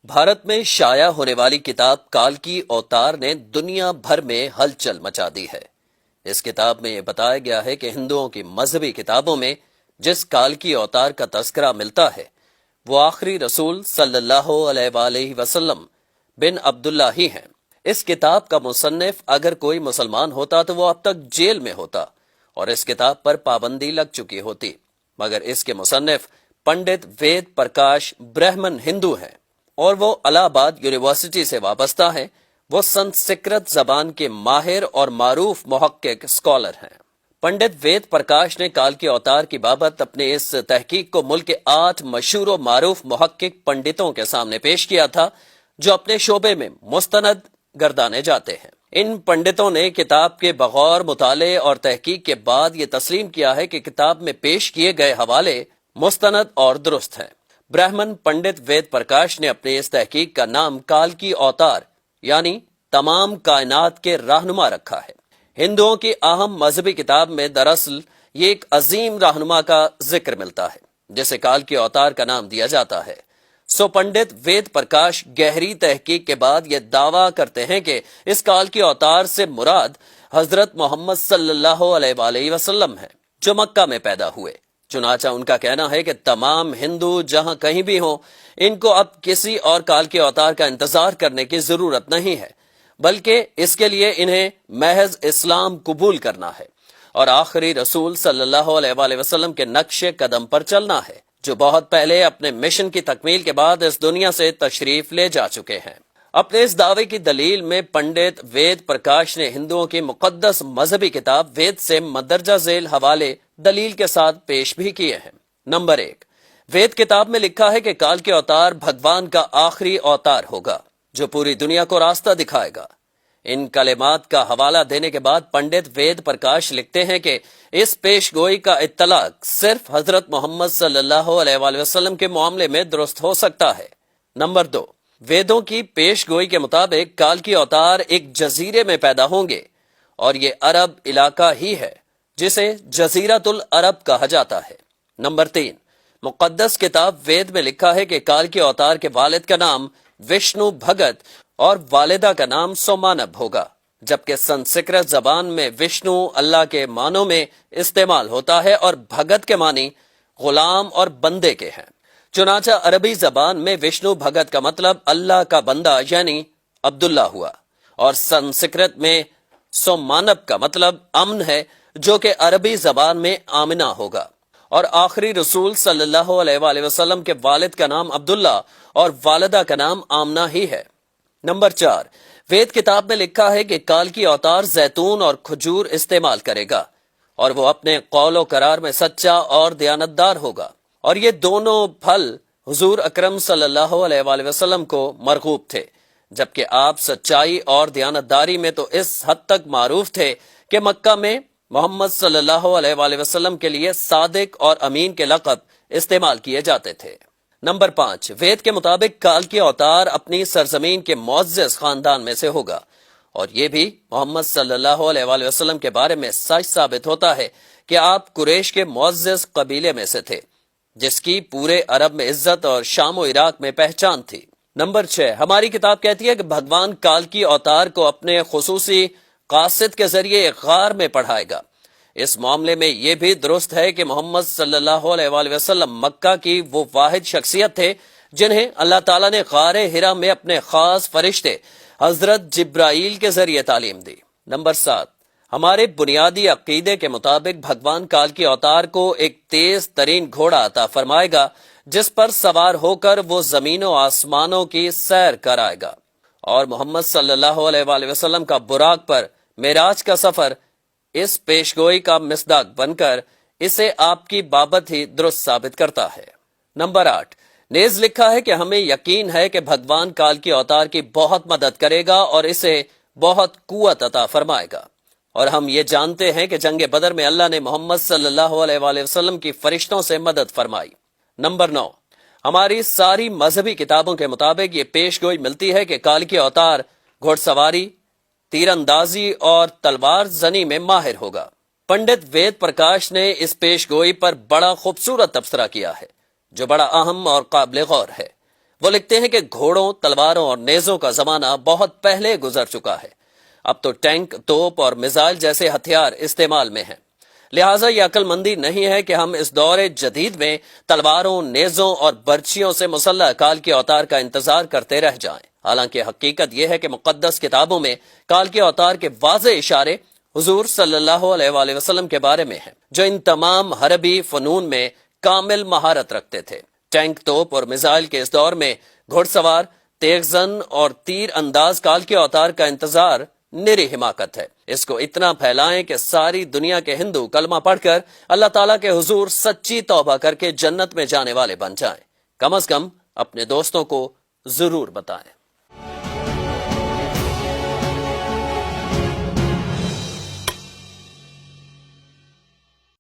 بھارت میں شائع ہونے والی کتاب کال کی اوتار نے دنیا بھر میں ہلچل مچا دی ہے۔ اس کتاب میں یہ بتایا گیا ہے کہ ہندوؤں کی مذہبی کتابوں میں جس کال کی اوتار کا تذکرہ ملتا ہے وہ آخری رسول صلی اللہ علیہ وآلہ وسلم بن عبداللہ ہی ہیں۔ اس کتاب کا مصنف اگر کوئی مسلمان ہوتا تو وہ اب تک جیل میں ہوتا اور اس کتاب پر پابندی لگ چکی ہوتی، مگر اس کے مصنف پنڈت وید پرکاش برہمن ہندو ہیں اور وہ الہ آباد یونیورسٹی سے وابستہ ہیں۔ وہ سنسکرت زبان کے ماہر اور معروف محقق اسکالر ہیں۔ پنڈت وید پرکاش نے کال کے اوتار کی بابت اپنے اس تحقیق کو ملک کے 8 مشہور و معروف محقق پنڈتوں کے سامنے پیش کیا تھا جو اپنے شعبے میں مستند گردانے جاتے ہیں۔ ان پنڈتوں نے کتاب کے بغور مطالعے اور تحقیق کے بعد یہ تسلیم کیا ہے کہ کتاب میں پیش کیے گئے حوالے مستند اور درست ہیں۔ برہمن پنڈت وید پرکاش نے اپنے اس تحقیق کا نام کال کی اوتار یعنی تمام کائنات کے رہنما رکھا ہے۔ ہندوؤں کی اہم مذہبی کتاب میں دراصل یہ ایک عظیم رہنما کا ذکر ملتا ہے جسے کال کی اوتار کا نام دیا جاتا ہے۔ سو پنڈت وید پرکاش گہری تحقیق کے بعد یہ دعویٰ کرتے ہیں کہ اس کال کی اوتار سے مراد حضرت محمد صلی اللہ علیہ وآلہ وسلم ہے جو مکہ میں پیدا ہوئے۔ چنانچہ ان کا کہنا ہے کہ تمام ہندو جہاں کہیں بھی ہوں ان کو اب کسی اور کال کے اوتار کا انتظار کرنے کی ضرورت نہیں ہے، بلکہ اس کے لیے انہیں محض اسلام قبول کرنا ہے اور آخری رسول صلی اللہ علیہ وآلہ وسلم کے نقش قدم پر چلنا ہے جو بہت پہلے اپنے مشن کی تکمیل کے بعد اس دنیا سے تشریف لے جا چکے ہیں۔ اپنے اس دعوے کی دلیل میں پنڈت وید پرکاش نے ہندوؤں کی مقدس مذہبی کتاب وید سے مندرجہ ذیل حوالے دلیل کے ساتھ پیش بھی کیے ہیں۔ نمبر 1، وید کتاب میں لکھا ہے کہ کال کے اوتار بھگوان کا آخری اوتار ہوگا جو پوری دنیا کو راستہ دکھائے گا۔ ان کلمات کا حوالہ دینے کے بعد پنڈت وید پرکاش لکھتے ہیں کہ اس پیش گوئی کا اطلاق صرف حضرت محمد صلی اللہ علیہ وآلہ وسلم کے معاملے میں درست ہو سکتا ہے۔ نمبر 2، ویدوں کی پیش گوئی کے مطابق کال کی اوتار ایک جزیرے میں پیدا ہوں گے اور یہ عرب علاقہ ہی ہے جسے جزیرۃ العرب کہا جاتا ہے۔ نمبر 3، مقدس کتاب وید میں لکھا ہے کہ کال کے اوتار کے والد کا نام وشنو بھگت اور والدہ کا نام سومانب ہوگا، جبکہ سنسکرت زبان میں وشنو اللہ کے معنوں میں استعمال ہوتا ہے اور بھگت کے معنی غلام اور بندے کے ہیں۔ چنانچہ عربی زبان میں وشنو بھگت کا مطلب اللہ کا بندہ یعنی عبداللہ ہوا اور سنسکرت میں سومانب کا مطلب امن ہے جو کہ عربی زبان میں آمنہ ہوگا، اور آخری رسول صلی اللہ علیہ وآلہ وسلم کے والد کا نام عبداللہ اور والدہ کا نام آمنہ ہی ہے۔ نمبر 4، وید کتاب میں لکھا ہے کہ کال کی اوتار زیتون اور کھجور استعمال کرے گا اور وہ اپنے قول و قرار میں سچا اور دیانتدار ہوگا، اور یہ دونوں پھل حضور اکرم صلی اللہ علیہ وآلہ وسلم کو مرغوب تھے، جبکہ آپ سچائی اور دیانتداری میں تو اس حد تک معروف تھے کہ مکہ میں محمد صلی اللہ علیہ وآلہ وسلم کے لیے صادق اور امین کے لقب استعمال کیے جاتے تھے۔ نمبر 5، وید کے مطابق کال کی اوتار اپنی سرزمین کے معزز خاندان میں سے ہوگا، اور یہ بھی محمد صلی اللہ علیہ وآلہ وسلم کے بارے میں سچ ثابت ہوتا ہے کہ آپ قریش کے معزز قبیلے میں سے تھے جس کی پورے عرب میں عزت اور شام و عراق میں پہچان تھی۔ نمبر 6، ہماری کتاب کہتی ہے کہ بھگوان کال کی اوتار کو اپنے خصوصی قاصد کے ذریعے ایک غار میں پڑھائے گا۔ اس معاملے میں یہ بھی درست ہے کہ محمد صلی اللہ علیہ وآلہ وسلم مکہ کی وہ واحد شخصیت تھے جنہیں اللہ تعالیٰ نے غار حرا میں اپنے خاص فرشتے حضرت جبرائیل کے ذریعے تعلیم دی۔ نمبر 7، ہمارے بنیادی عقیدے کے مطابق بھگوان کال کی اوتار کو ایک تیز ترین گھوڑا عطا فرمائے گا جس پر سوار ہو کر وہ زمین و آسمانوں کی سیر کرائے گا، اور محمد صلی اللہ علیہ وآلہ وسلم کا براق پر معراج کا سفر اس پیشگوئی کا مصداق بن کر اسے آپ کی بابت ہی درست ثابت کرتا ہے۔ نمبر 8، نیز لکھا ہے کہ ہمیں یقین ہے کہ بھگوان کال کی اوتار کی بہت مدد کرے گا اور اسے بہت قوت عطا فرمائے گا، اور ہم یہ جانتے ہیں کہ جنگ بدر میں اللہ نے محمد صلی اللہ علیہ وآلہ وسلم کی فرشتوں سے مدد فرمائی۔ نمبر 9، ہماری ساری مذہبی کتابوں کے مطابق یہ پیش گوئی ملتی ہے کہ کال کی اوتار گھوڑ سواری، تیر اندازی اور تلوار زنی میں ماہر ہوگا۔ پنڈت وید پرکاش نے اس پیش گوئی پر بڑا خوبصورت تبصرہ کیا ہے جو بڑا اہم اور قابل غور ہے۔ وہ لکھتے ہیں کہ گھوڑوں، تلواروں اور نیزوں کا زمانہ بہت پہلے گزر چکا ہے۔ اب تو ٹینک، توپ اور میزائل جیسے ہتھیار استعمال میں ہیں۔ لہٰذا یہ عقل مندی نہیں ہے کہ ہم اس دور جدید میں تلواروں، نیزوں اور برچھیوں سے مسلح کال کے اوتار کا انتظار کرتے رہ جائیں۔ حالانکہ حقیقت یہ ہے کہ مقدس کتابوں میں کال کے اوتار کے واضح اشارے حضور صلی اللہ علیہ وآلہ وسلم کے بارے میں ہیں، جو ان تمام حربی فنون میں کامل مہارت رکھتے تھے۔ ٹینک، توپ اور میزائل کے اس دور میں گھڑ سوار، تیز زن اور تیر انداز کال کے اوتار کا انتظار نری حماقت ہے۔ اس کو اتنا پھیلائیں کہ ساری دنیا کے ہندو کلمہ پڑھ کر اللہ تعالیٰ کے حضور سچی توبہ کر کے جنت میں جانے والے بن جائیں۔ کم از کم اپنے دوستوں کو ضرور بتائیں۔